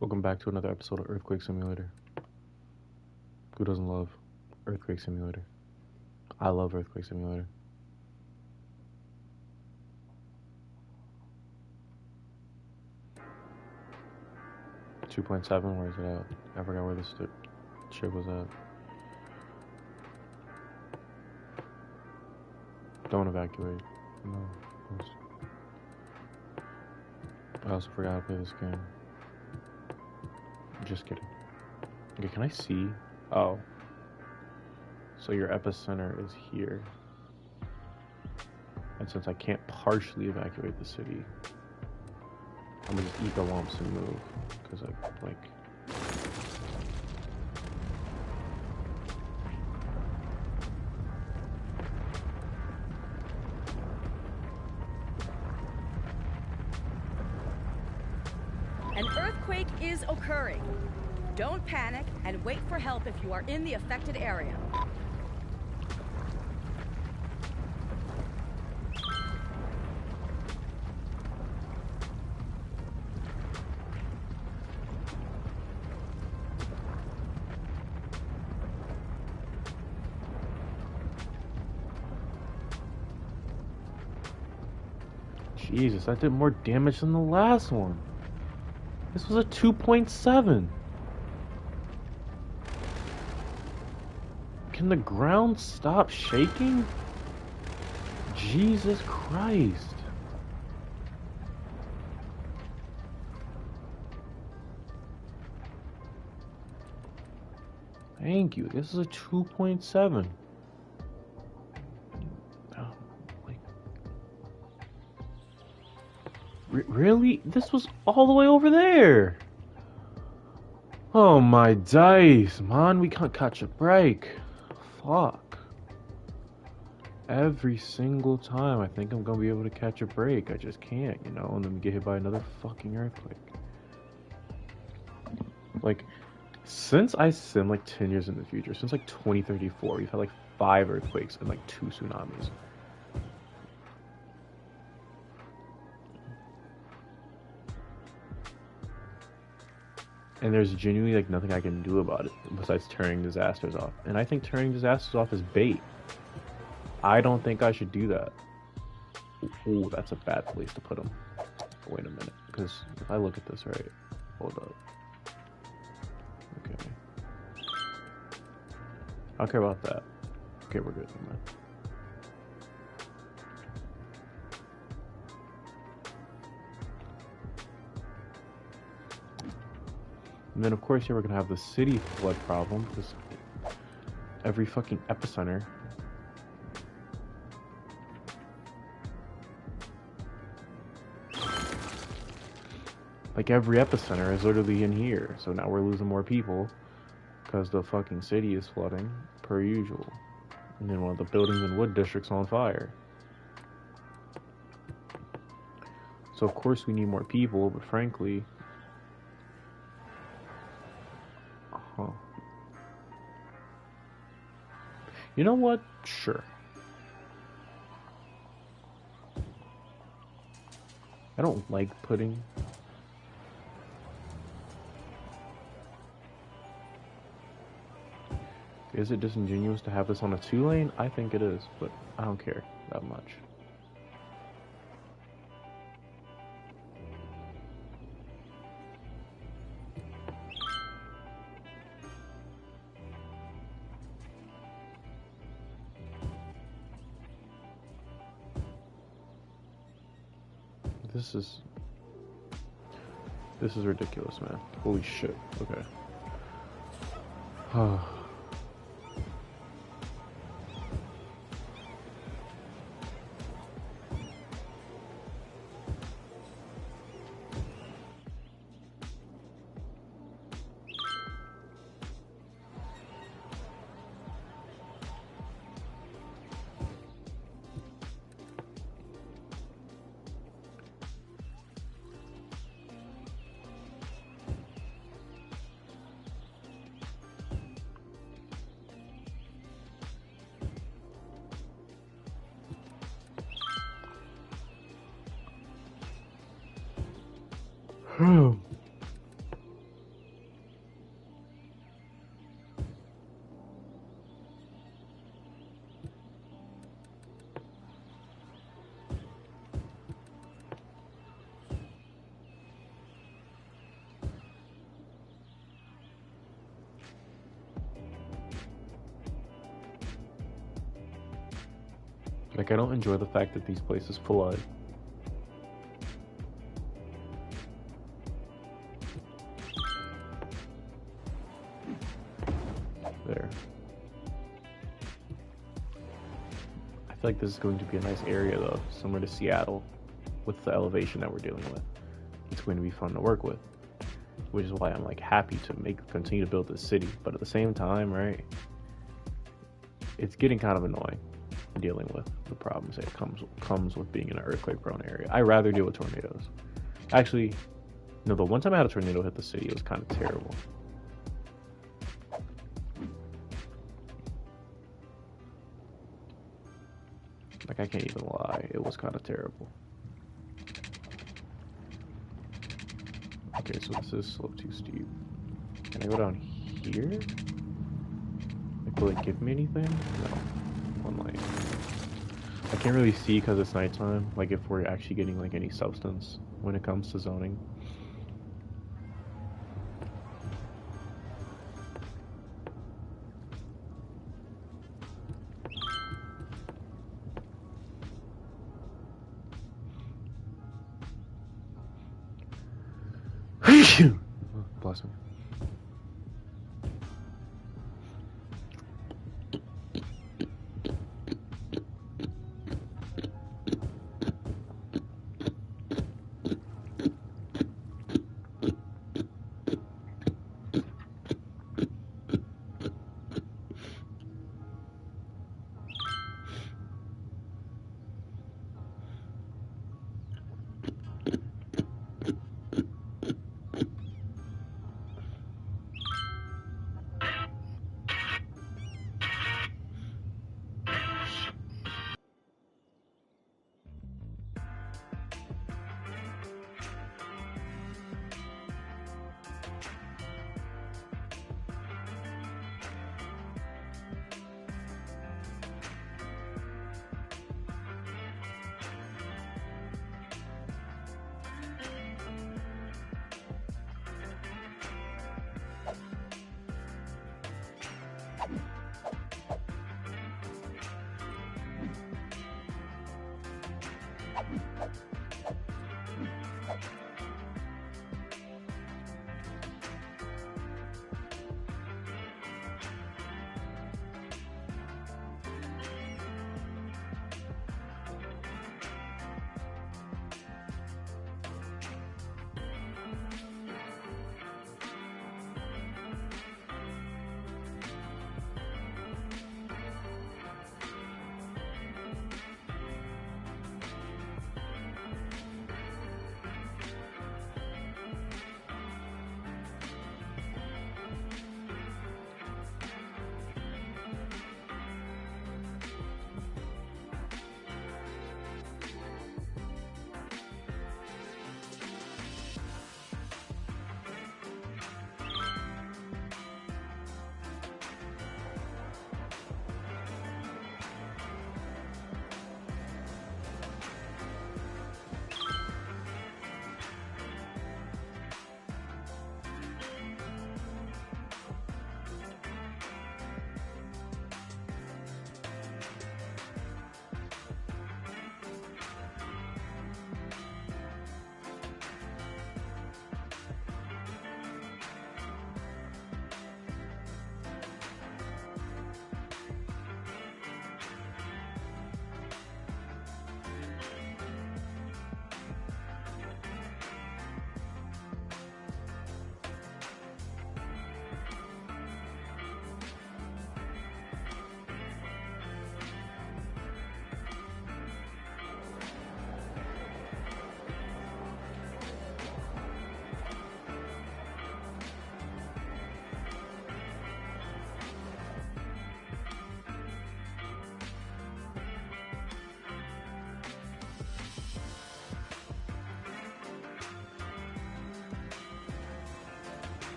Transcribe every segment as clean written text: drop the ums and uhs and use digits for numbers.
Welcome back to another episode of Earthquake Simulator. Who doesn't love Earthquake Simulator? I love Earthquake Simulator. .7, where is it at? I forgot where this ship was at. Don't evacuate. No. I also forgot how to play this game. Just kidding. Okay, can I see? Oh. So your epicenter is here. And since I can't partially evacuate the city, I'm gonna just eat the lumps and move. Because I, like... An earthquake is occurring. Don't panic and wait for help if you are in the affected area. Jesus, that did more damage than the last one. This was a 2.7. Can the ground stop shaking? Jesus Christ. Thank you. This is a 2.7. Really? This was all the way over there. Oh my dice, man. We can't catch a break. Fuck. Every single time I think I'm gonna be able to catch a break, I just can't, you know, and then we get hit by another fucking earthquake. Like, since I sim like 10 years in the future, since like 2034, we've had like 5 earthquakes and like 2 tsunamis. And there's genuinely like nothing I can do about it besides turning disasters off. And I think turning disasters off is bait. I don't think I should do that. Ooh, that's a bad place to put them. Wait a minute, because if I look at this right, hold up. Okay. I don't care about that. Okay, we're good. Never mind. And then of course here we're gonna have the city flood problem, because every fucking epicenter. Like every epicenter is literally in here, so now we're losing more people because the fucking city is flooding per usual, and then one of the buildings in Wood District's on fire. So of course we need more people, but frankly, you know what? Sure. I don't like putting. Is it disingenuous to have this on a 2-lane? I think it is, but I don't care that much. This is ridiculous, man. Holy shit. Okay. Like, I don't enjoy the fact that these places flood. There. I feel like this is going to be a nice area, though, similar to Seattle, with the elevation that we're dealing with. It's going to be fun to work with, which is why I'm like happy to continue to build this city. But at the same time, right, it's getting kind of annoying dealing with the problems that comes with being in an earthquake-prone area. I rather deal with tornadoes. Actually, no, the one time I had a tornado hit the city, it was kind of terrible. Like, I can't even lie, it was kind of terrible. Okay, so this is slope too steep. Can I go down here? Like, will it give me anything? No. One light. I can't really see because it's nighttime, like if we're actually getting like any substance when it comes to zoning. Bless me.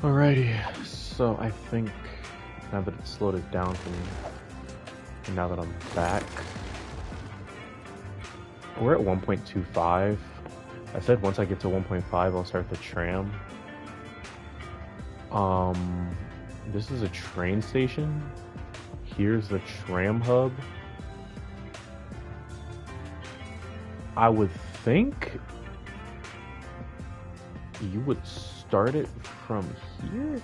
Alrighty, so I think now that it's slowed it down for me, and now that I'm back, We're at 1.25. I said once I get to 1.5, I'll start the tram. This is a train station. Here's the tram hub. I would think you would start it from here.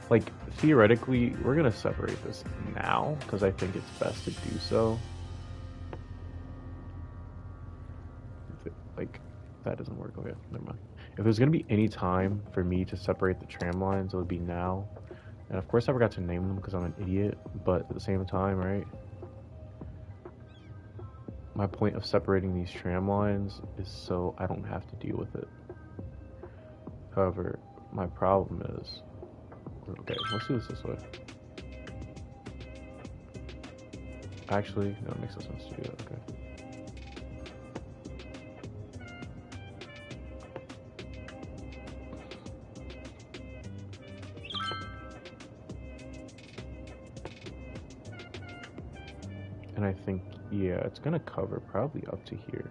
Like, theoretically, we're gonna separate this now because I think it's best to do so. Like, that doesn't work. Okay, never mind. If there's gonna be any time for me to separate the tram lines, it would be now. And of course, I forgot to name them because I'm an idiot. But at the same time, right? My point of separating these tram lines is so I don't have to deal with it. However, my problem is... Okay, let's do this way. Actually, no, it makes no sense to do that, okay. And I think, yeah, it's gonna cover probably up to here.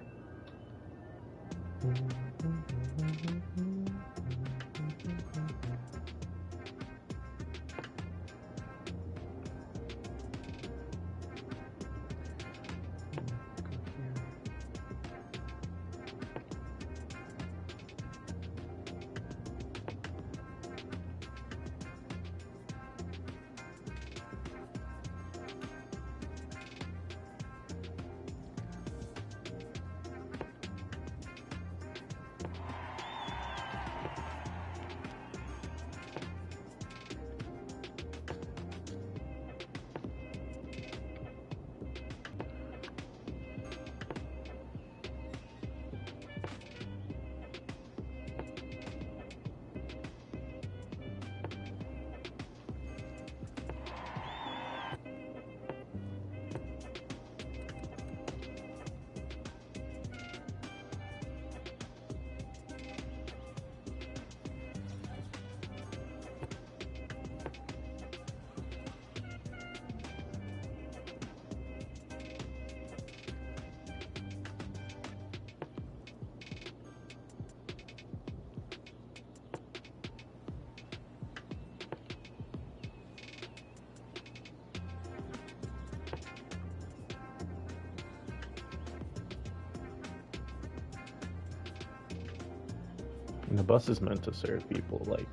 And the bus is meant to serve people like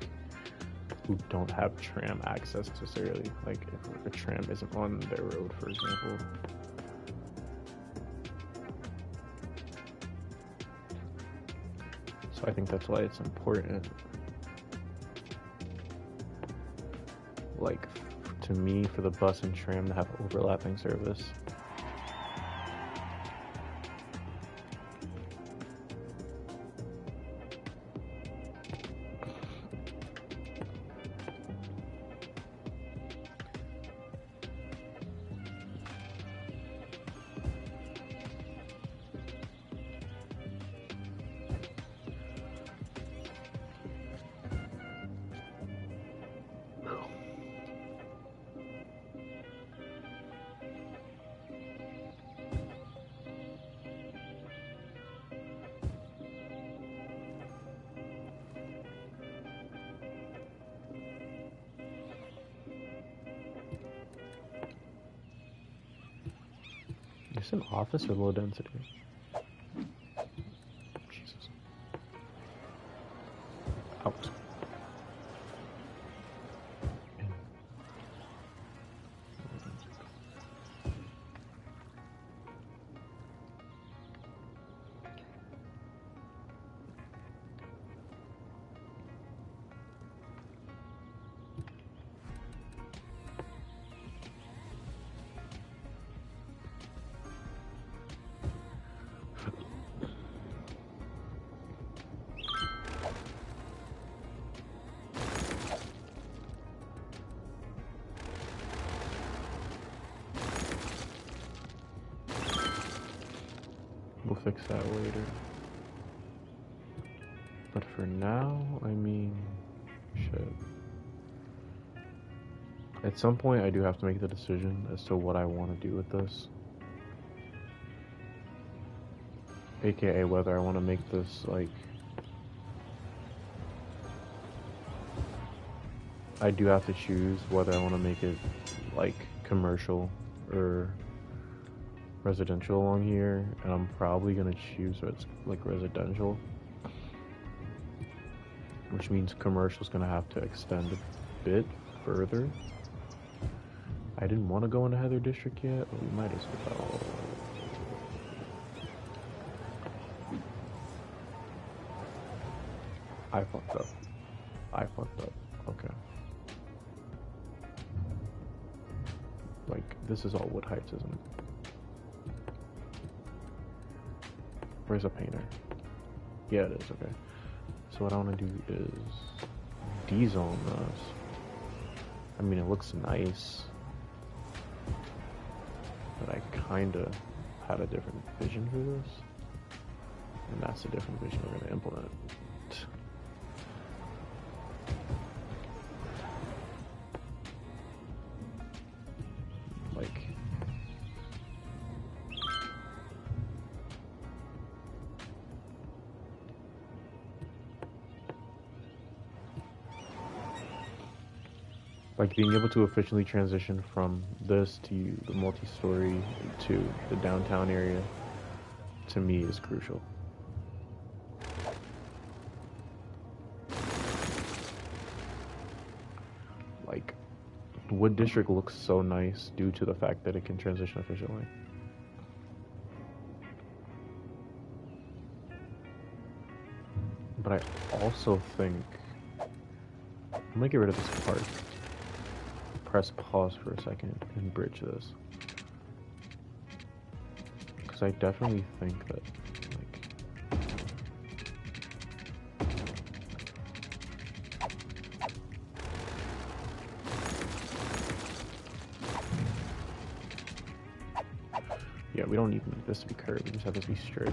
who don't have tram access necessarily. Like if a tram isn't on their road, for example. So I think that's why it's important. Like to me, for the bus and tram to have overlapping service. Is this an office or low density? Jesus. Out. We'll fix that later. But for now, I mean, shit. At some point, I do have to make the decision as to what I want to do with this. AKA whether I want to make this like, I do have to choose whether I want to make it like commercial or residential along here, and I'm probably gonna choose like residential, which means commercial's gonna have to extend a bit further. I didn't want to go into Heather District yet, but we might as well. I fucked up. Okay. Like, this is all Wood Heights, isn't it? Where's a painter? Yeah, it is, okay. So what I want to do is D-zone this. I mean, it looks nice, but I kinda had a different vision for this. And that's a different vision we're gonna implement. Like being able to efficiently transition from this to the multi-story to the downtown area, to me, is crucial. Like, Wood District looks so nice due to the fact that it can transition efficiently. But I also think I'm gonna get rid of this part. Press pause for a second and bridge this, because I definitely think that, like, yeah, we don't need this to be curved, we just have this to be straight,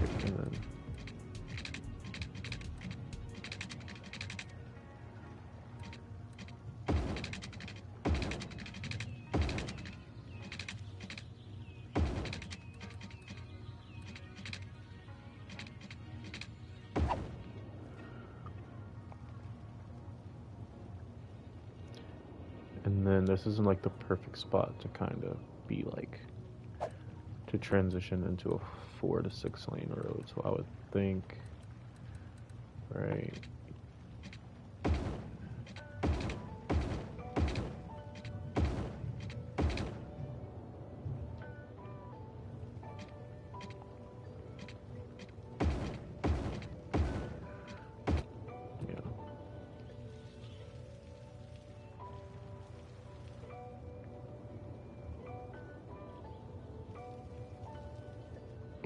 and then this isn't like the perfect spot to kind of be like to transition into a 4 to 6 lane road. So I would think, right,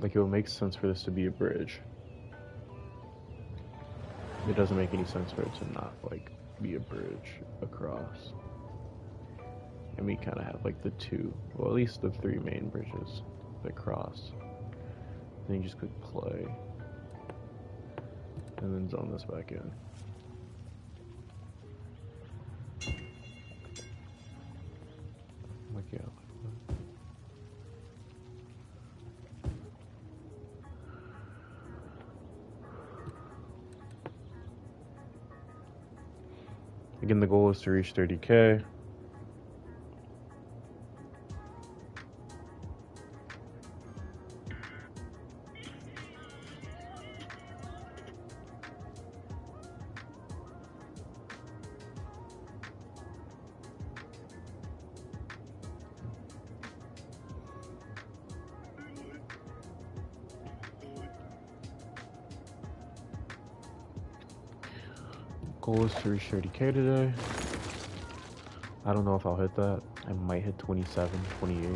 like, it would make sense for this to be a bridge. It doesn't make any sense for it to not, like, be a bridge across. And we kind of have, like, the two, well, at least the 3 main bridges that cross. Then you just click play. And then zone this back in. Like, yeah. Again, the goal is to reach 30K. Goal is to reach 30K today. I don't know if I'll hit that. I might hit 27, 28.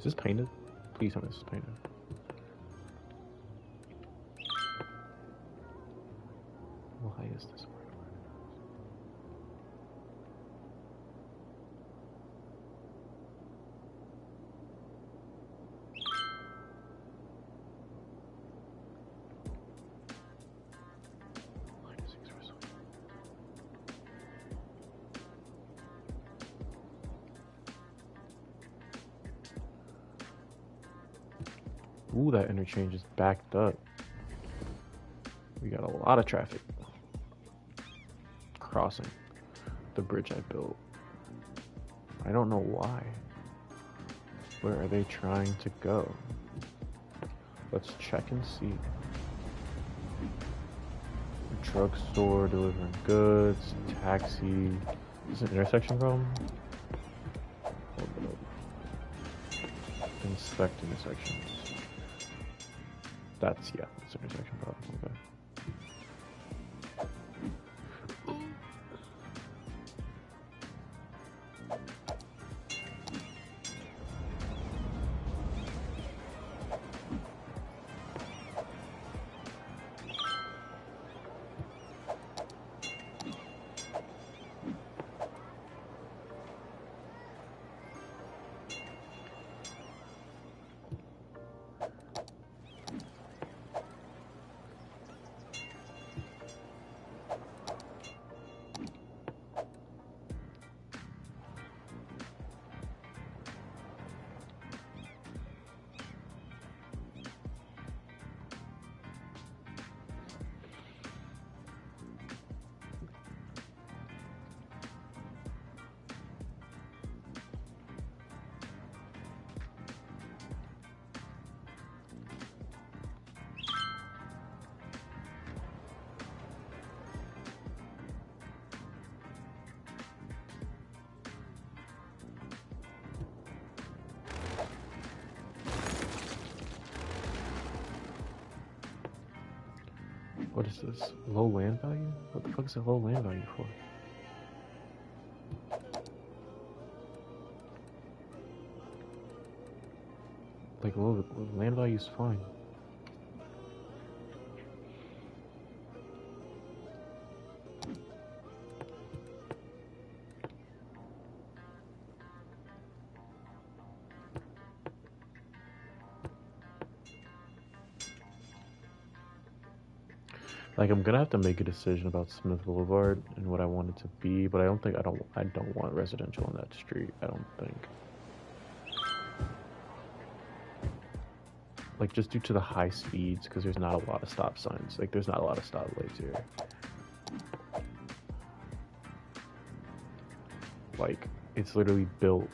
Is this painted? Please tell me this is painted. Why is this? Ooh, that interchange is backed up. We got a lot of traffic crossing the bridge I built. I don't know why. Where are they trying to go? Let's check and see. Drugstore delivering goods, taxi. Is it an intersection problem? Hold it up. Inspect intersections. That's, yeah, it's an intersection problem. Okay. What is this? Low land value? What the fuck is a low land value for? Like, low land value is fine. Like, I'm gonna have to make a decision about Smith Boulevard and what I want it to be, but I don't want residential on that street. I don't think. Like, just due to the high speeds, because there's not a lot of stop signs. Like, there's not a lot of stop lights here. Like, it's literally built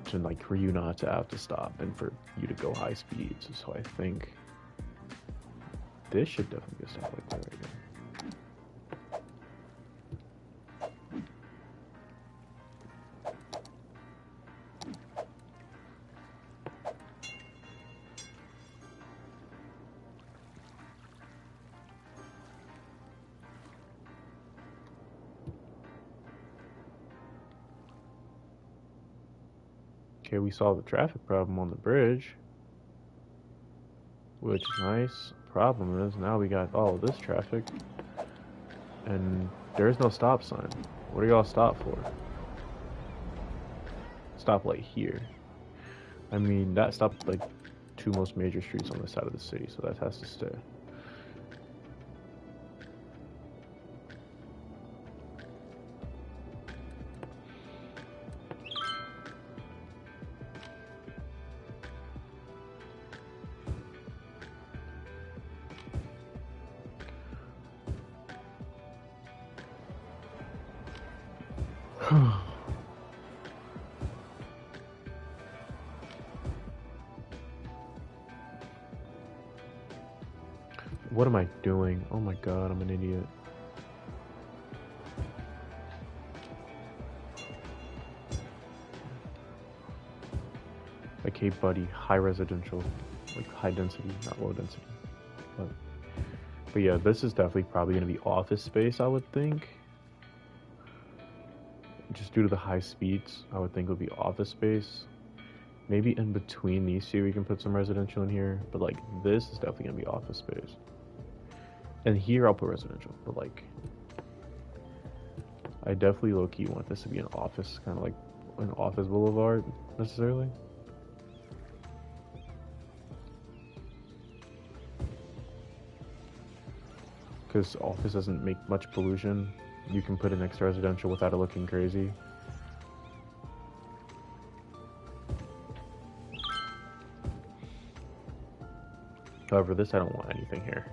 to, like, for you not to have to stop and for you to go high speeds. So I think this should definitely be a stoplight there right here. Okay, we solved the traffic problem on the bridge, which is nice. Problem is, now we got all of this traffic, and there's no stop sign. What do y'all stop for? Stoplight here. I mean, that stopped like two most major streets on this side of the city, so that has to stay. What am I doing? Oh my god, I'm an idiot. Like, hey buddy, high residential, like high density, not low density. But yeah, this is definitely probably going to be office space, I would think. Just due to the high speeds, I would think it would be office space. Maybe in between these two we can put some residential in here, but like this is definitely gonna be office space. And here I'll put residential, but like I definitely low-key want this to be an office, kind of like an office boulevard necessarily. Because office doesn't make much pollution. You can put it next to residential without it looking crazy. However, this I don't want anything here.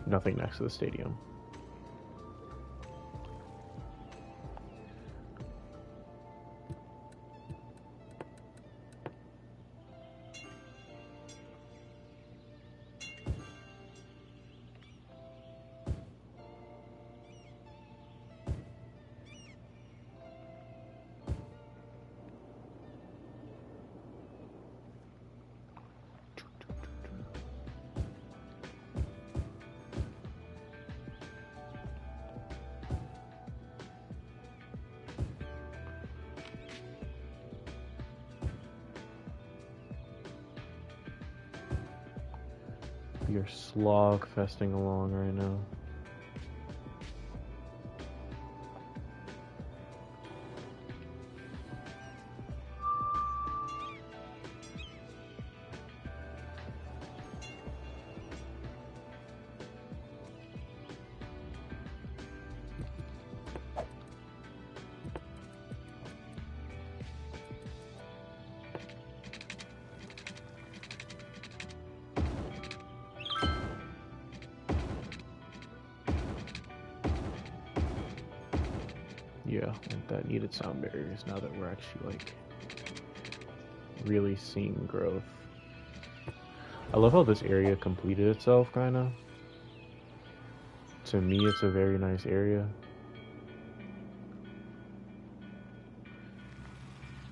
Nothing next to the stadium. We are slog festing along right now. Yeah, and that needed sound barriers now that we're actually like really seeing growth. I love how this area completed itself, kinda. To me, it's a very nice area.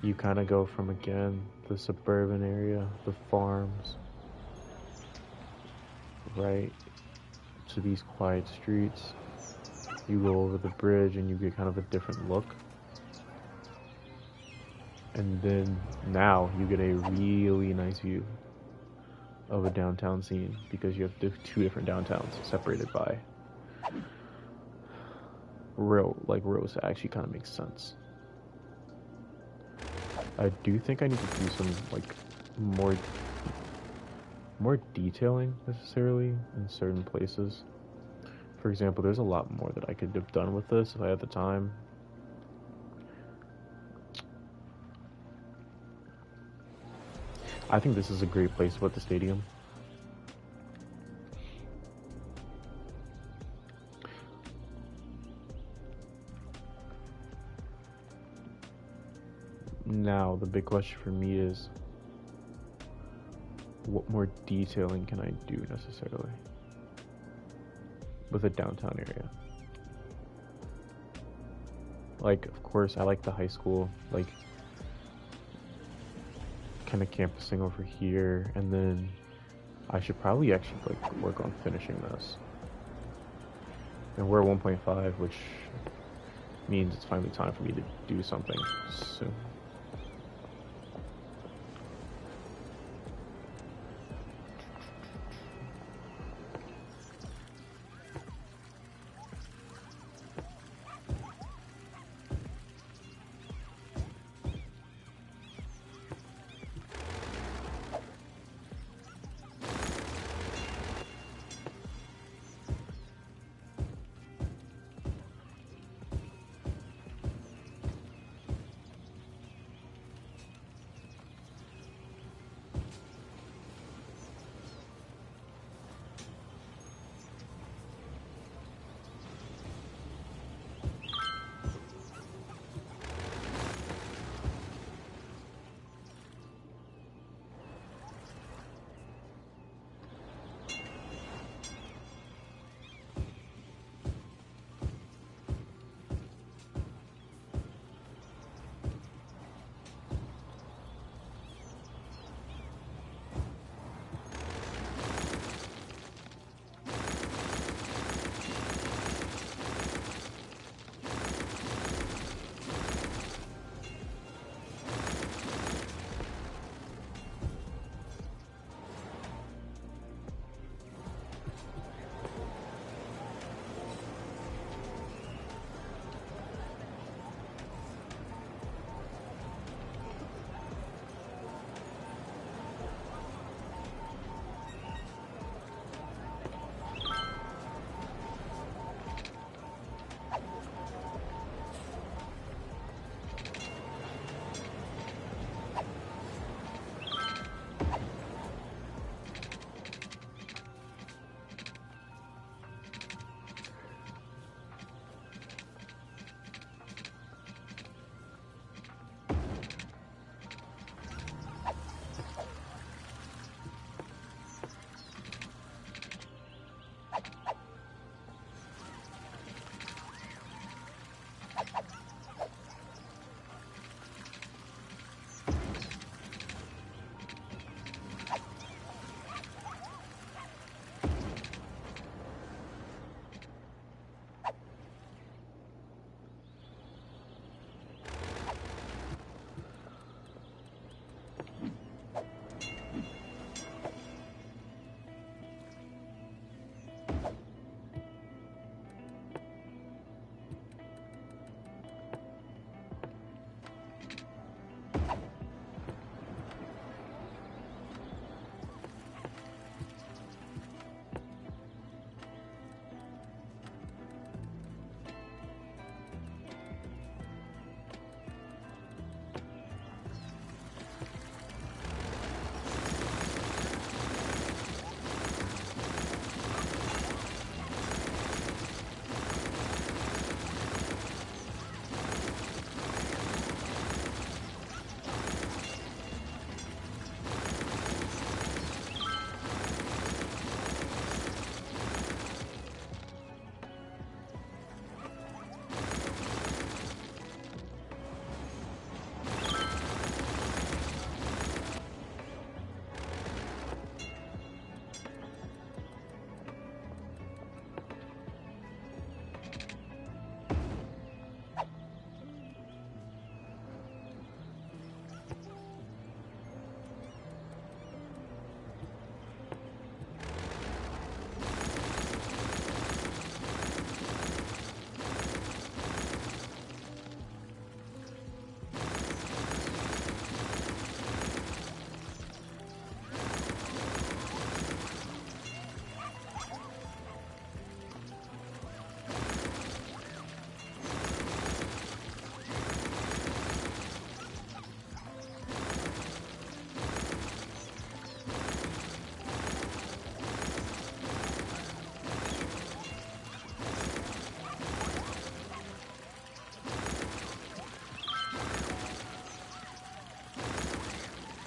You kind of go from, again, the suburban area, the farms, right, to these quiet streets. You go over the bridge and you get kind of a different look. And then now you get a really nice view of a downtown scene because you have two different downtowns separated by rows that actually kind of makes sense. I do think I need to do some like more detailing necessarily in certain places. For example, there's a lot more that I could have done with this if I had the time. I think this is a great place to put the stadium. Now, the big question for me is, what more detailing can I do necessarily with a downtown area? Like, of course, I like the high school, like, kind of campusing over here, and then I should probably actually like work on finishing this. And we're at 1.5, which means it's finally time for me to do something soon.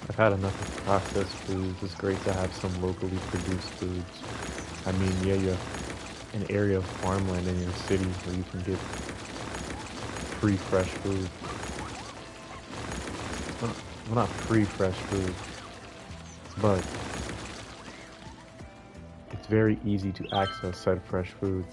I've had enough of processed foods. It's great to have some locally produced foods. I mean, yeah, you have an area of farmland in your city where you can get free fresh food. Well, not free fresh food, but it's very easy to access said fresh food.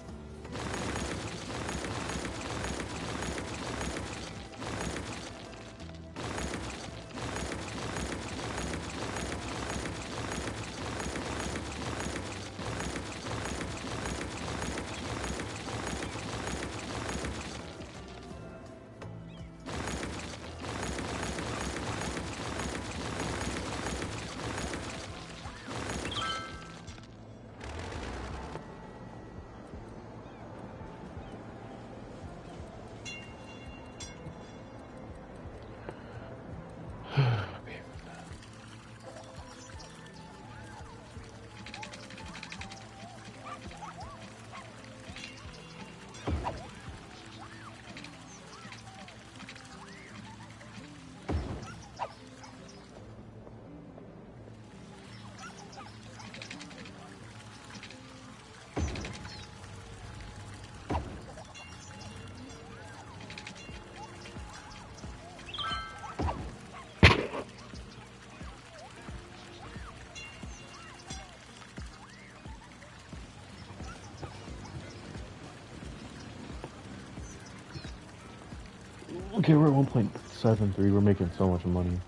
Okay, we're at 1.73. We're making so much money.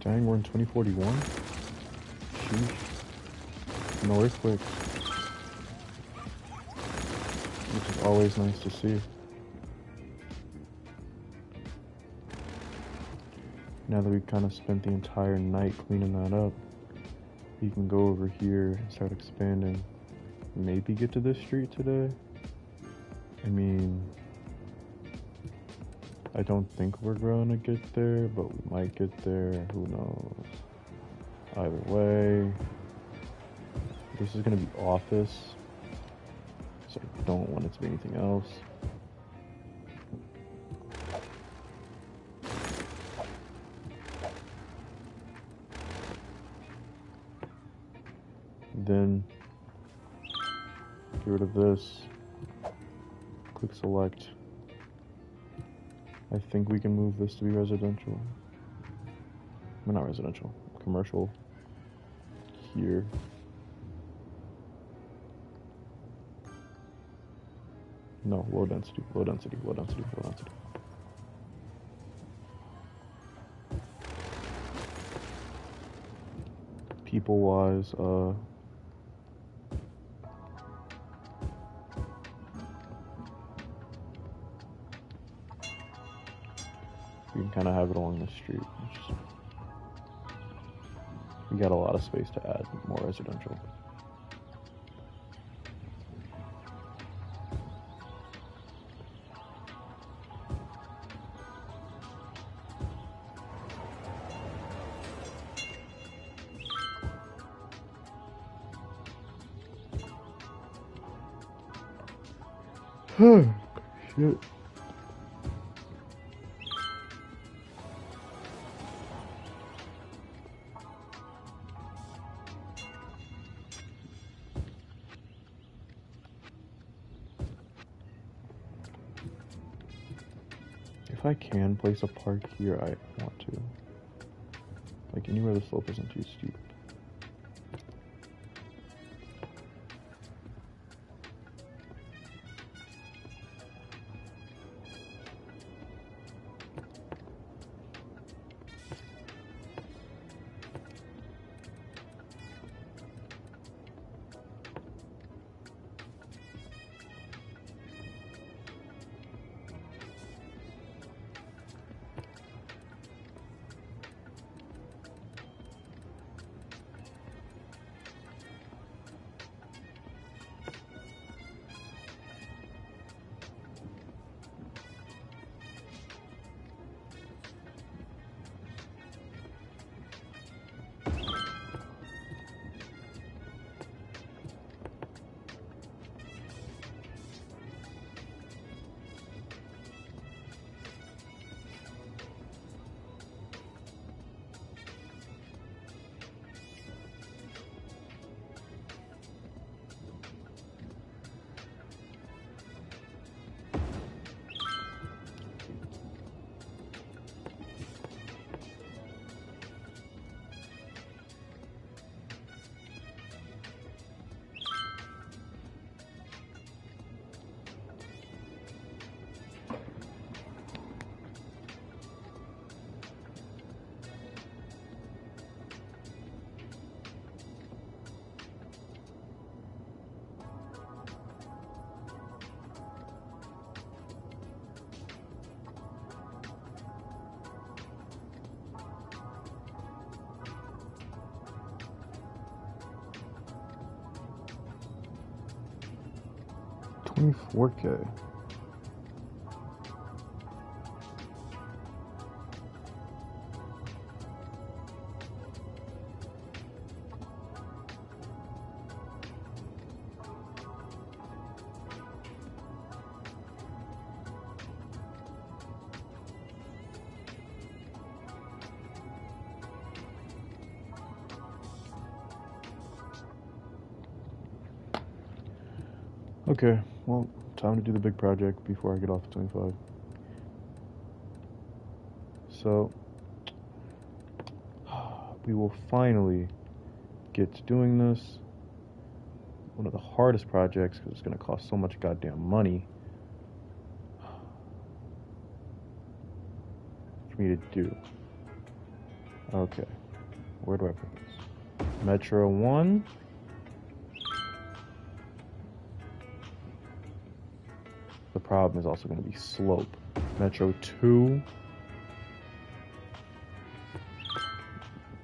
Dang, we're in 2041? Sheesh. No earthquakes. Which is always nice to see. Now that we've kind of spent the entire night cleaning that up, we can go over here and start expanding. Maybe get to this street today? I mean, I don't think we're gonna get there, but we might get there. Who knows? Either way, this is gonna be office, so I don't want it to be anything else. Then get rid of this. Click select. I think we can move this to be residential. Well, not residential, commercial here. No, low density, low density, low density, low density. People wise, we can kind of have it along the street. We got a lot of space to add more residential. Shit. If I can place a park here, I want to. Like anywhere the slope isn't too steep. $24K. Okay, well, time to do the big project before I get off at 25. So, we will finally get to doing this. One of the hardest projects, because it's going to cost so much goddamn money for me to do. Okay, where do I put this? Metro 1. The problem is also going to be slope. Metro 2.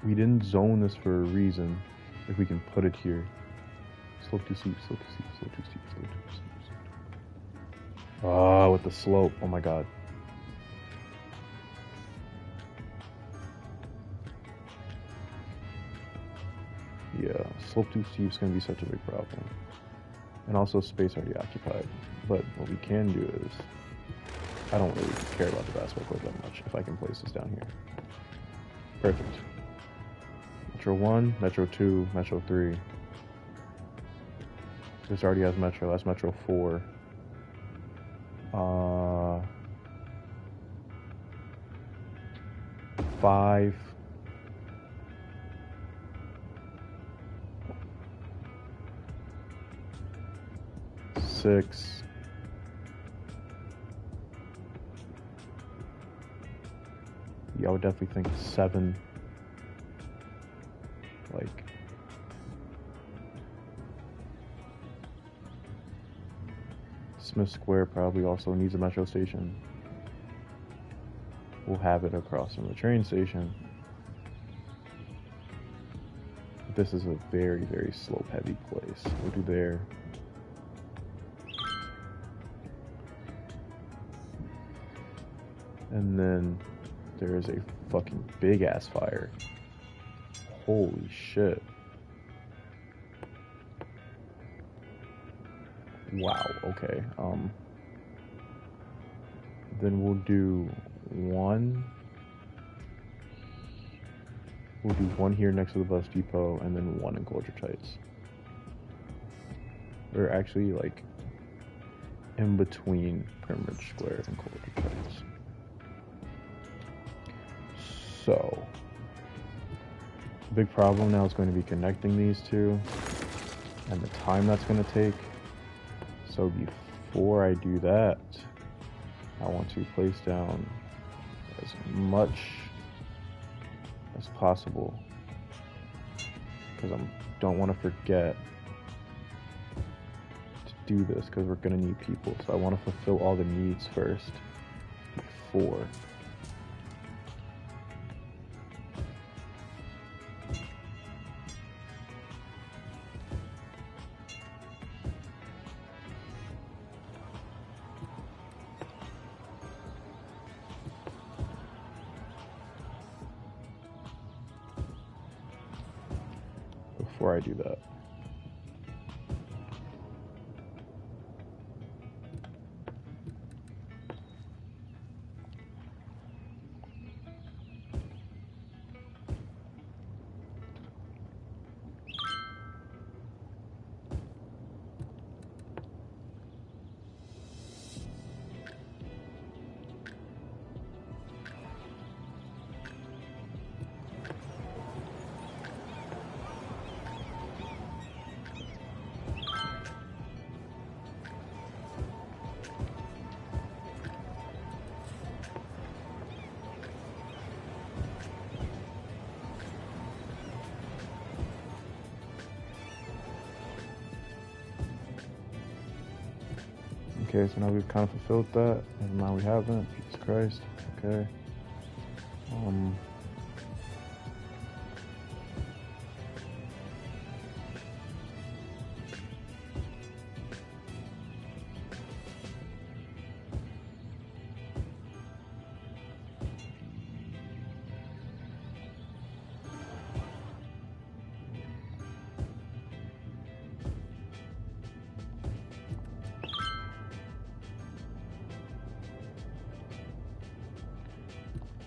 We didn't zone this for a reason. If we can put it here. Slope too steep, slope too steep, slope too steep, slope too steep. Ah, with the slope. Oh my god. Yeah, slope too steep is going to be such a big problem. And also space already occupied. But what we can do is, I don't really care about the basketball court that much if I can place this down here. Perfect. Metro 1, Metro 2, Metro 3. This already has Metro, that's Metro 4. 5. 6. Yeah, I would definitely think 7. Like, Smith Square probably also needs a metro station. We'll have it across from the train station. This is a very, very slope heavy place. We'll do there. And then there is a fucking big ass fire. Holy shit. Wow, okay. Then we'll do one. We'll do one here next to the bus depot, and then one in Culture Tights. Or actually, like, in between Pyramid Square and Culture Tights. So, the big problem now is going to be connecting these two, and the time that's going to take. So before I do that, I want to place down as much as possible, because I don't want to forget to do this, because we're going to need people. So I want to fulfill all the needs first before. Before I do that. Okay, so now we've kind of fulfilled that, and now we haven't. Jesus Christ. Okay.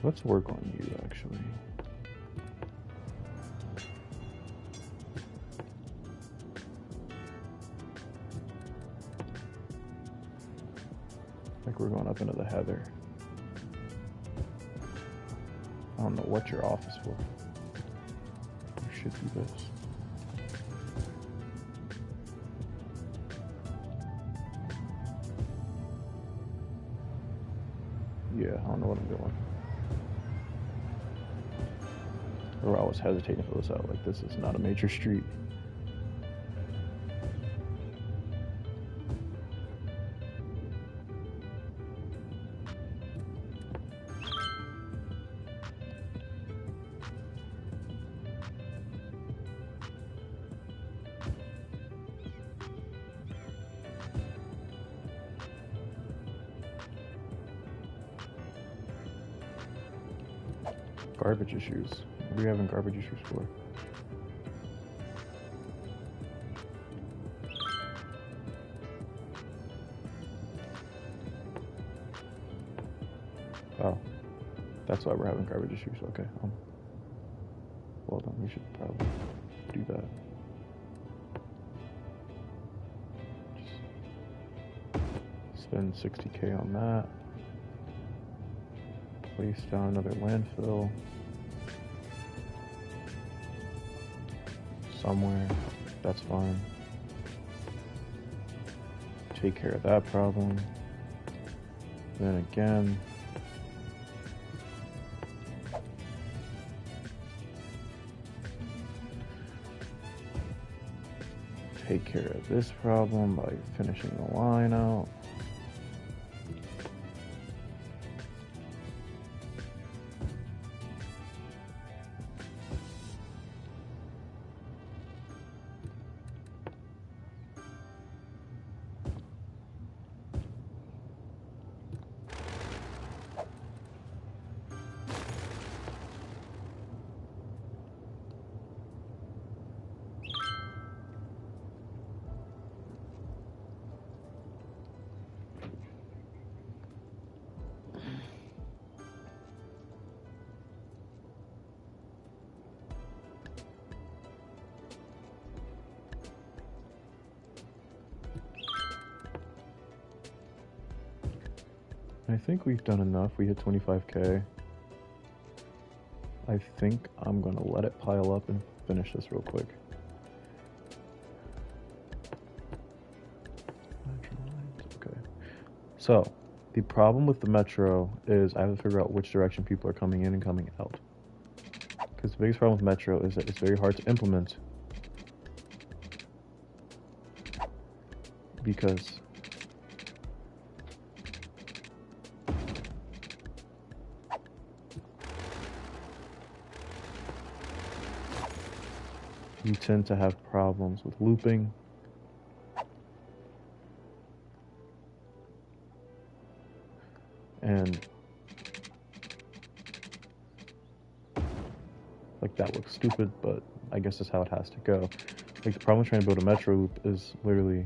Let's work on you, actually. Like we're going up into the heather. I don't know what your office for. You should do this. Yeah, I don't know what I'm doing. Or I was hesitating to fill this out. Like, this is not a major street. Garbage issues. What are we having garbage issues for? Oh, that's why we're having garbage issues. Okay. Well then, we should probably do that. Just spend 60K on that. Place down another landfill somewhere. That's fine. Take care of that problem. Then again, take care of this problem by finishing the line out. I think we've done enough. We hit 25K. I think I'm gonna let it pile up and finish this real quick. Okay. So, the problem with the metro is I have to figure out which direction people are coming in and coming out. Because the biggest problem with metro is that it's very hard to implement. Because you tend to have problems with looping. And like that looks stupid, but I guess that's how it has to go. Like the problem with trying to build a metro loop is literally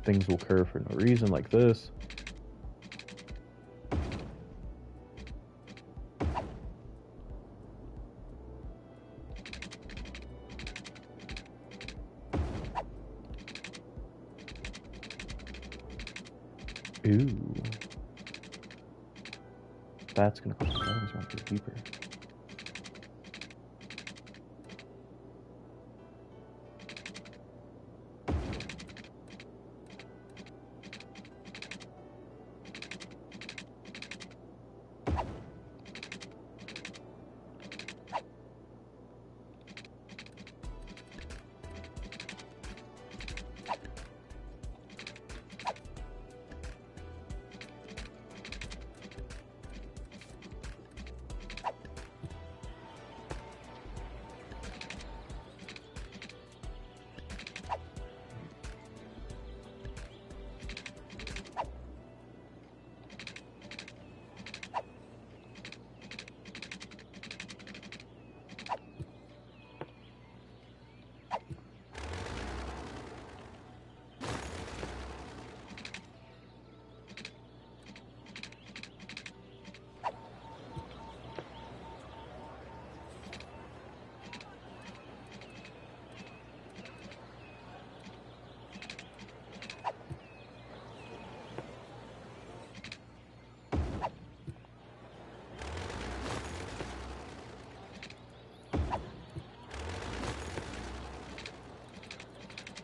things will curve for no reason, like this. Ooh. That's gonna push the buttons around a bit deeper.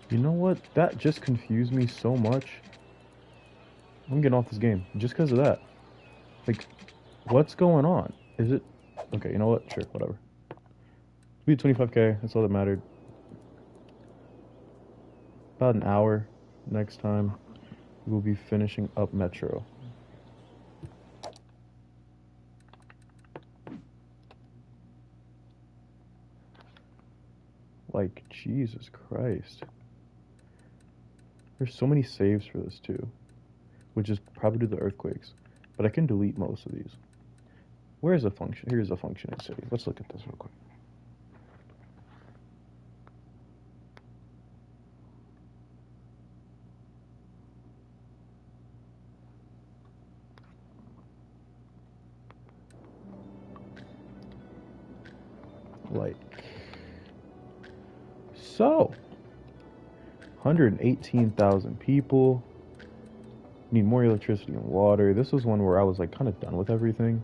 You know what? That just confused me so much. I'm getting off this game just because of that. Like, what's going on? Is it... Okay, you know what? Sure, whatever. We had 25K. That's all that mattered. About an hour next time. We'll be finishing up Metro. Like, Jesus Christ. There's so many saves for this too, which is probably the earthquakes, but I can delete most of these. Where's a function? Here's a functioning city. Let's look at this real quick. Like, so 118,000 people. Need more electricity and water. This was one where I was like kind of done with everything.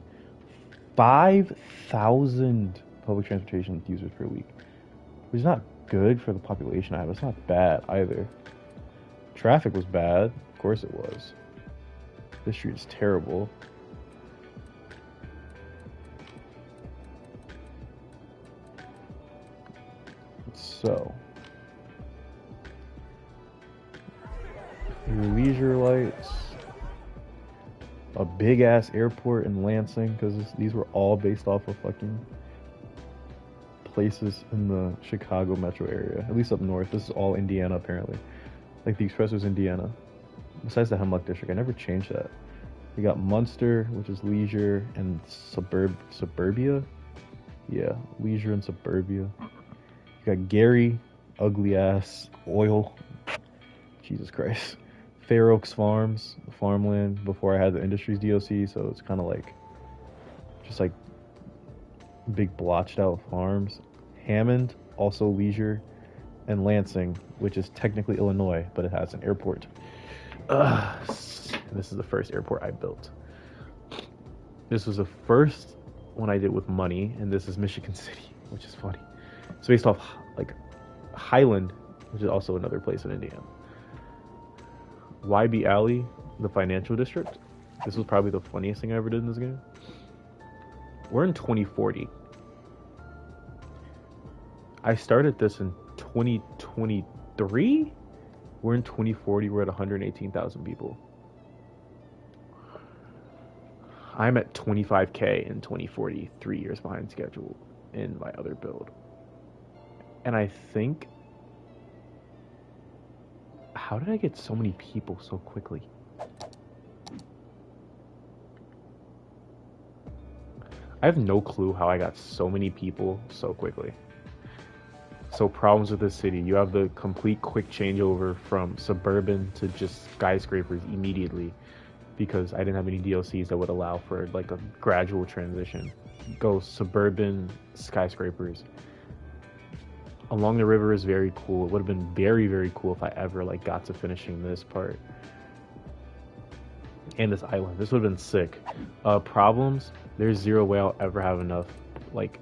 5,000 public transportation users per week, which is not good for the population I have. It's not bad either. Traffic was bad. Of course it was. This street is terrible. So, your leisure lights, a big ass airport in Lansing, because these were all based off of fucking places in the Chicago metro area, at least up north. This is all Indiana apparently. Like the Express was Indiana, besides the Hemlock District. I never changed that. We got Munster, which is leisure, and suburbia. Yeah, leisure and suburbia. You got Gary, ugly ass oil. Jesus Christ. Fair Oaks Farms, farmland before I had the Industries DOC, so it's kind of like just like big blotched out farms. Hammond, also leisure, and Lansing, which is technically Illinois, but it has an airport. And this is the first airport I built. This was the first one I did with money, and this is Michigan City, which is funny. It's based off like Highland, which is also another place in Indiana. YB Alley, the financial district. This was probably the funniest thing I ever did in this game. We're in 2040. I started this in 2023. We're in 2040. We're at 118,000 people. I'm at 25K in 2040, 3 years behind schedule in my other build. And I think, how did I get so many people so quickly? I have no clue how I got so many people so quickly. So problems with this city. You have the complete quick changeover from suburban to just skyscrapers immediately, because I didn't have any DLCs that would allow for like a gradual transition. Go suburban, skyscrapers. Along the river is very cool. It would have been very, very cool if I ever like got to finishing this part. And this island. This would have been sick. Problems, there's zero way I'll ever have enough, like,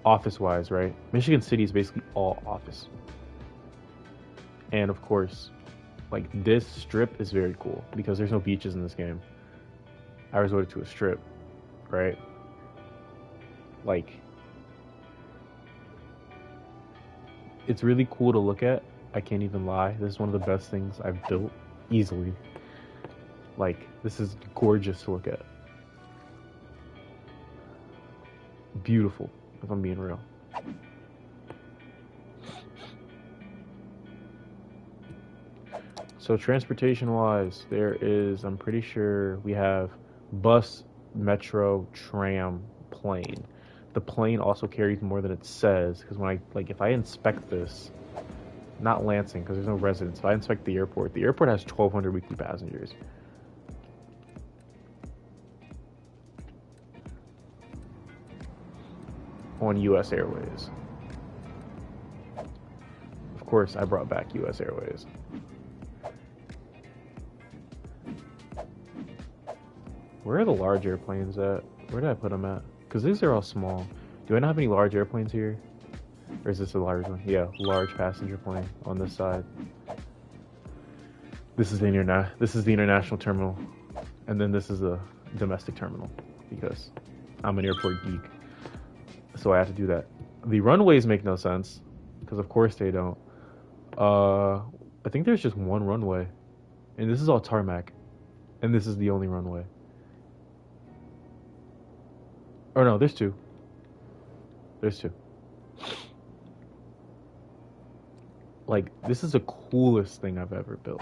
office-wise, right? Michigan City is basically all office. And of course, like, this strip is very cool because there's no beaches in this game. I resorted to a strip, right? Like, it's really cool to look at. I can't even lie. This is one of the best things I've built, easily. Like, this is gorgeous to look at. Beautiful, if I'm being real. So transportation wise, there is, I'm pretty sure we have bus, metro, tram, plane. The plane also carries more than it says, because when I, like, if I inspect this, not Lansing, because there's no residents, if I inspect the airport has 1,200 weekly passengers. On US Airways. Of course, I brought back US Airways. Where are the large airplanes at? Where did I put them at? Because these are all small. Do I not have any large airplanes here? Or is this a large one? Yeah, large passenger plane on this side. This is the international terminal. And then this is the domestic terminal, because I'm an airport geek. So I have to do that. The runways make no sense, because of course they don't. I think there's just one runway, and this is all tarmac, and this is the only runway. Or no, there's two. There's two. Like, this is the coolest thing I've ever built.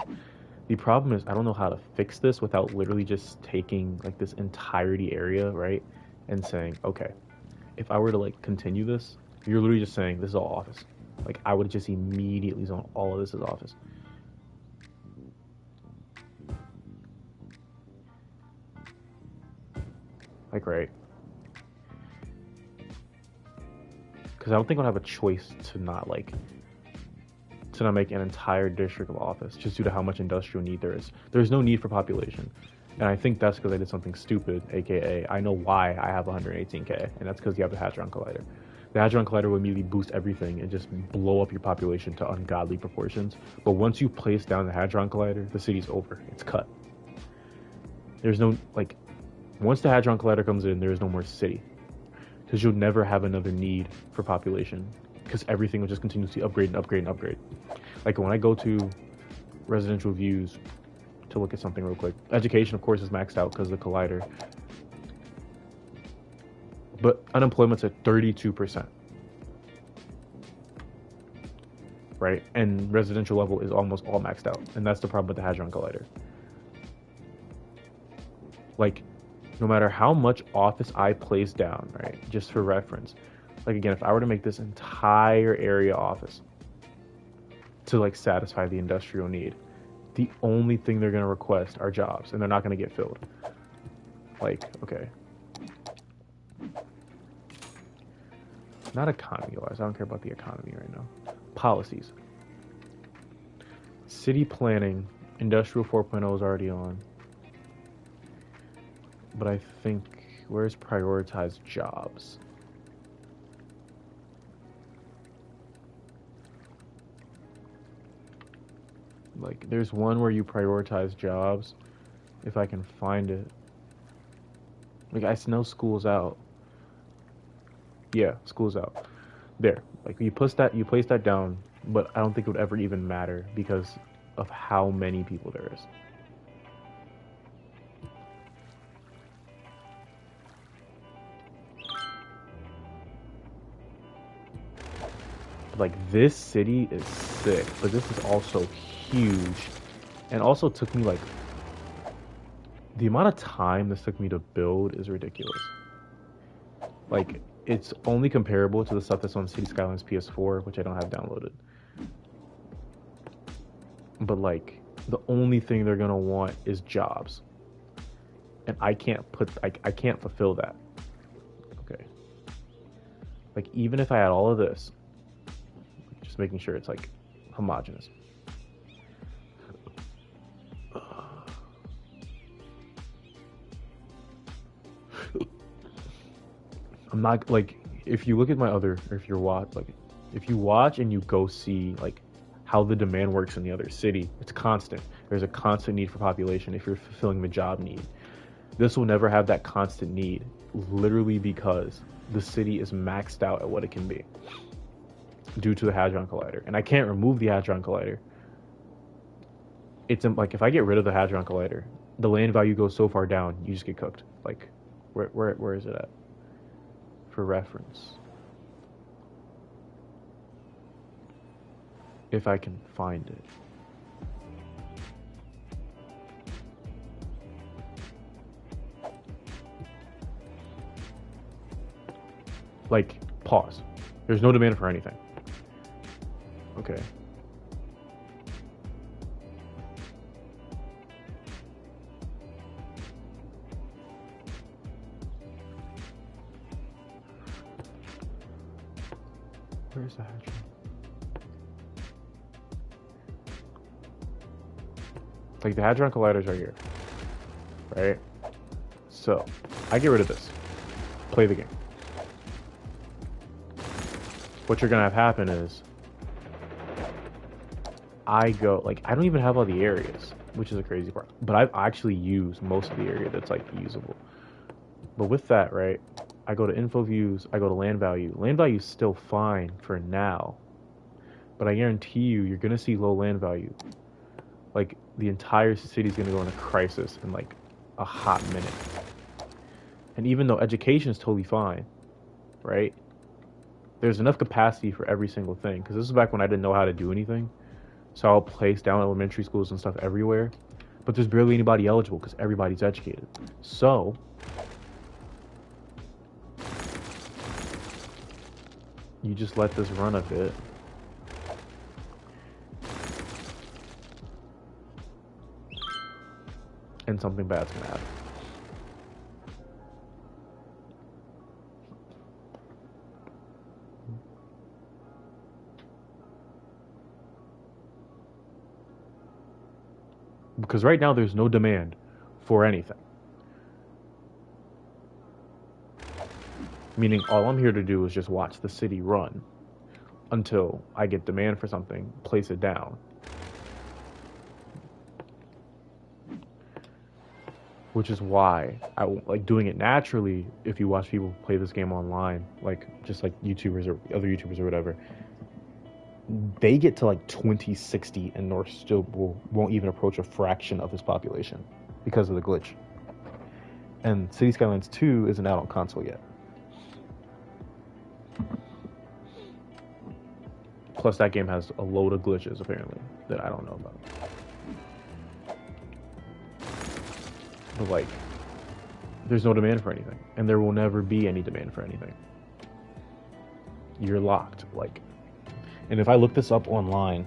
The problem is I don't know how to fix this without literally just taking like this entirety area, right, and saying, okay, if I were to like continue this, you're literally just saying this is all office. Like, I would just immediately zone all of this as office. Like, right? Because I don't think I'll have a choice to not make an entire district of office, just due to how much industrial need there is. There's no need for population. And I think that's because I did something stupid, aka I know why I have 118K, and that's because you have the Hadron Collider. The Hadron Collider will immediately boost everything and just blow up your population to ungodly proportions. But once you place down the Hadron Collider, the city's over. It's cut. There's no, like, once the Hadron Collider comes in, there is no more city. Because you'll never have another need for population, because everything will just continuously upgrade and upgrade and upgrade. Like, when I go to residential views to look at something real quick, education, of course, is maxed out because of the collider. But unemployment's at 32%. Right? And residential level is almost all maxed out. And that's the problem with the Hadron Collider. Like, no matter how much office I place down, right? Just for reference. Like, again, if I were to make this entire area office to, like, satisfy the industrial need, the only thing they're going to request are jobs, and they're not going to get filled. Like, okay. Not economy-wise. I don't care about the economy right now. Policies. City planning Industrial 4.0 is already on. But I think, where's prioritized jobs? Like, there's one where you prioritize jobs, if I can find it. Like, I know school's out. Yeah, school's out. There. Like, you place that down, but I don't think it would ever even matter because of how many people there is. Like, this city is sick, but this is also huge, and also took me like, the amount of time this took me to build is ridiculous. Like, it's only comparable to the stuff that's on City Skylines PS4, which I don't have downloaded. But like, the only thing they're gonna want is jobs, and I can't fulfill that. Okay, like, even if I had all of this, just making sure it's like homogenous. I'm not like, if you look at my other, or if you watch and you go see like how the demand works in the other city, it's constant. There's a constant need for population if you're fulfilling the job need. This will never have that constant need, literally because the city is maxed out at what it can be due to the Hadron Collider, and I can't remove the Hadron Collider. It's like, if I get rid of the Hadron Collider, the land value goes so far down, you just get cooked. Like, where is it at? For reference, if I can find it. Like, pause. There's no demand for anything. Okay. Where's the Hadron? Like, the Hadron Collider's right here. Right? So, I get rid of this. Play the game. What you're gonna have happen is, I don't even have all the areas, which is a crazy part. But I've actually used most of the area that's like usable. But with that, right, I go to info views, I go to land value. Land value is still fine for now, but I guarantee you're gonna see low land value. Like, the entire city's gonna go into crisis in like a hot minute. And even though education is totally fine, right, there's enough capacity for every single thing. Because this is back when I didn't know how to do anything. So I'll place down elementary schools and stuff everywhere. But there's barely anybody eligible because everybody's educated. So you just let this run a bit. And something bad's gonna happen. Because right now there's no demand for anything. Meaning all I'm here to do is just watch the city run until I get demand for something, place it down. Which is why I like doing it naturally. If you watch people play this game online, like just like YouTubers or other YouTubers or whatever, they get to like 2060 and North still won't even approach a fraction of his population because of the glitch. And City Skylines 2 isn't out on console yet. Plus, that game has a load of glitches apparently that I don't know about. But like, there's no demand for anything, and there will never be any demand for anything. You're locked, like. And if I look this up online,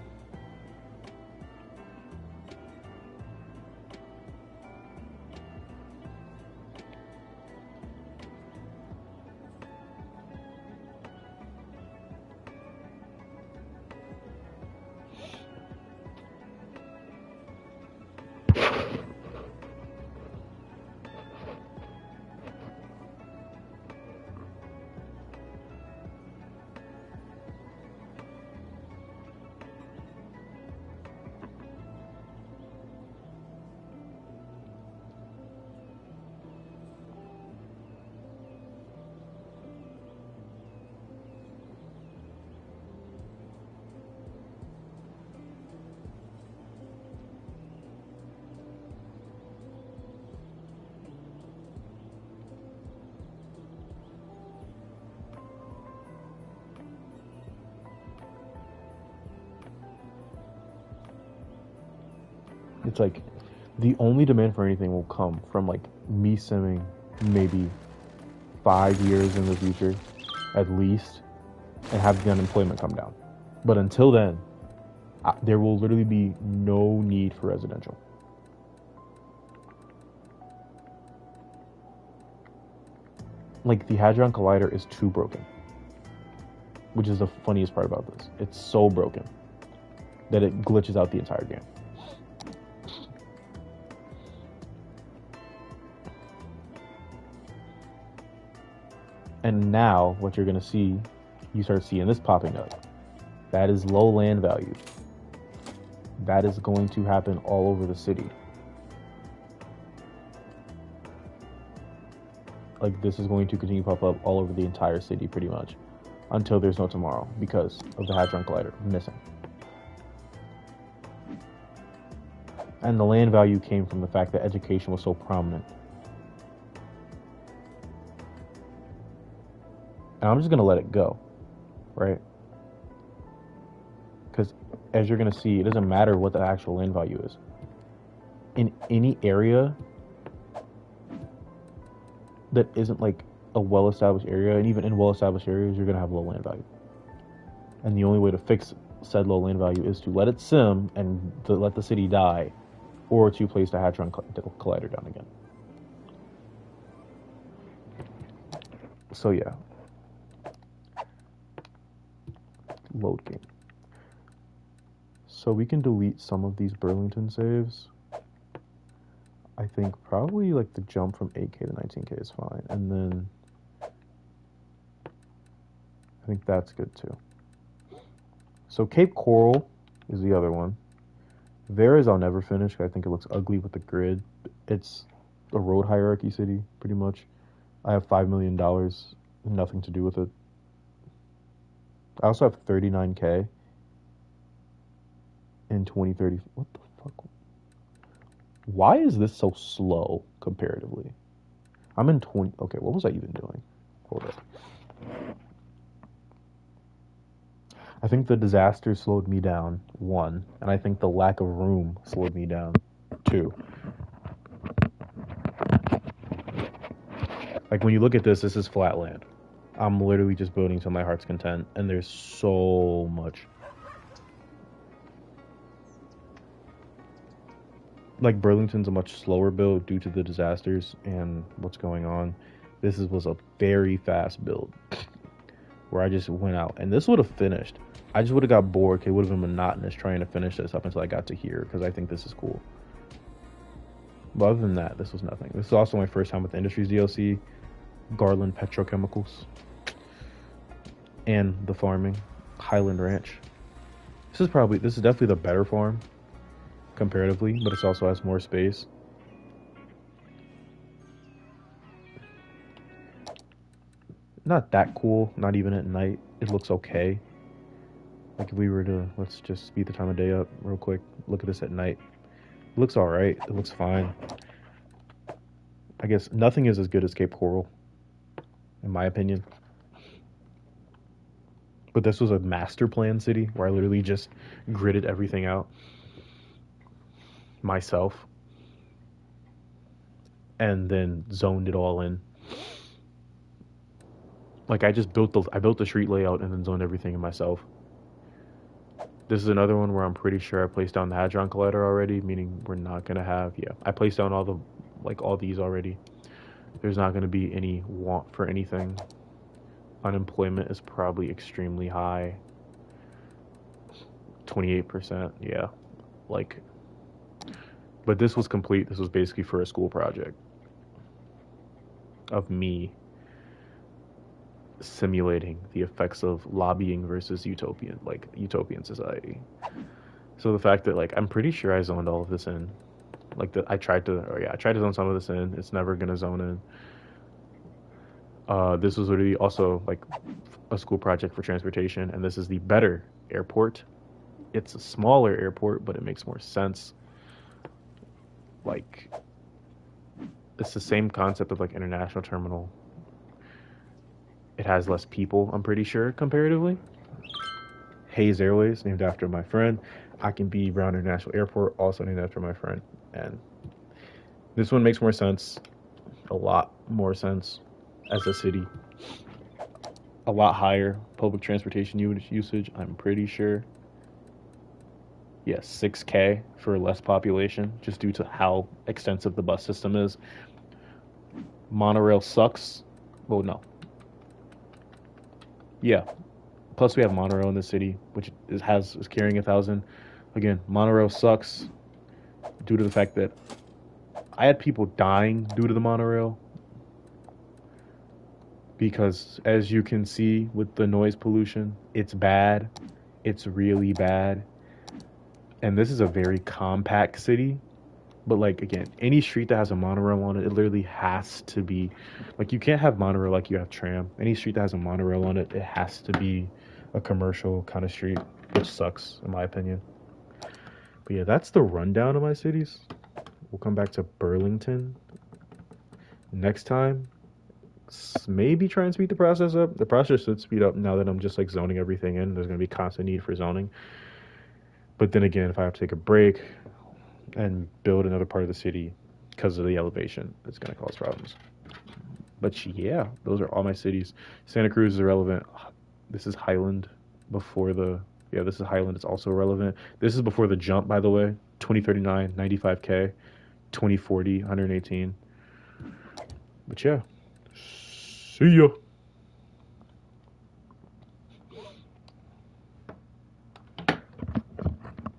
It's like the only demand for anything will come from like me simming maybe 5 years in the future, at least, and have the unemployment come down. But until then, there will literally be no need for residential. Like, the Hadron Collider is too broken, which is the funniest part about this. It's so broken that it glitches out the entire game. And now, what you're going to see, you start seeing this popping up. That is low land value. That is going to happen all over the city. Like, this is going to continue to pop up all over the entire city, pretty much, until there's no tomorrow, because of the Hadron Collider missing. And the land value came from the fact that education was so prominent. And I'm just going to let it go, right? Because as you're going to see, it doesn't matter what the actual land value is. In any area that isn't like a well-established area, and even in well-established areas, you're going to have low land value. And the only way to fix said low land value is to let it sim and to let the city die, or to place the Hadron Collider down again. So yeah. Load game. So we can delete some of these Burlington saves. I think probably like the jump from 8K to 19K is fine. And then I think that's good too. So Cape Coral is the other one. Vera's I'll never finish. I think it looks ugly with the grid. It's a road hierarchy city, pretty much. I have $5 million, nothing to do with it. I also have 39K in 2030. What the fuck? Why is this so slow comparatively? I'm in 20. Okay, what was I even doing? Hold up. I think the disaster slowed me down, 1. And I think the lack of room slowed me down, 2. Like, when you look at this is flat land. I'm literally just building to my heart's content, and there's so much. Like, Burlington's a much slower build due to the disasters and what's going on. This was a very fast build where I just went out, and this would have finished. I just would have got bored. It would have been monotonous trying to finish this up until I got to here, because I think this is cool. But other than that, this was nothing. This is also my first time with the Industries DLC, Garland Petrochemicals, and the farming, Highland Ranch. This is definitely the better farm comparatively, but it also has more space. Not that cool, not even at night. It looks okay. Like, if we were to, let's just speed the time of day up real quick, look at this at night. It looks alright, it looks fine. I guess nothing is as good as Cape Coral, in my opinion. But this was a master plan city where I literally just gridded everything out myself and then zoned it all in. Like, I built the street layout and then zoned everything in myself. This is another one where I'm pretty sure I placed down the Hadron Collider already, meaning we're not gonna have, I placed down all these already. There's not gonna be any want for anything. Unemployment is probably extremely high. 28%, yeah. Like, but this was complete. This was basically for a school project of me simulating the effects of lobbying versus utopian society. So the fact that, like, I'm pretty sure I zoned all of this in. Like, I tried to zone some of this in. It's never gonna zone in. This was literally also like a school project for transportation, and this is the better airport. It's a smaller airport, but it makes more sense. Like, it's the same concept of like international terminal. It has less people, I'm pretty sure, comparatively. Hayes Airways, named after my friend. I can be around International Airport, also named after my friend. And this one makes more sense, a lot more sense as a city. A lot higher public transportation usage, I'm pretty sure. Yes, 6K for less population, just due to how extensive the bus system is. Monorail sucks. Well, no. Yeah. Plus, we have monorail in the city, which is carrying 1,000. Again, monorail sucks due to the fact that I had people dying due to the monorail because, as you can see with the noise pollution, it's bad. It's really bad. And this is a very compact city. But like again, any street that has a monorail on it, it literally has to be like you can't have monorail like you have tram. Any street that has a monorail on it, it has to be a commercial kind of street, which sucks in my opinion. But yeah, that's the rundown of my cities. We'll come back to Burlington next time. Maybe try and speed the process up. The process should speed up now that I'm just like zoning everything in. There's gonna be constant need for zoning. But then again, if I have to take a break and build another part of the city because of the elevation, it's gonna cause problems. But yeah, those are all my cities. Santa Cruz is irrelevant. This is Highland before the this is Highland. It's also relevant. This is before the jump, by the way. 2039, 95K. 2040, 118. But yeah, see ya.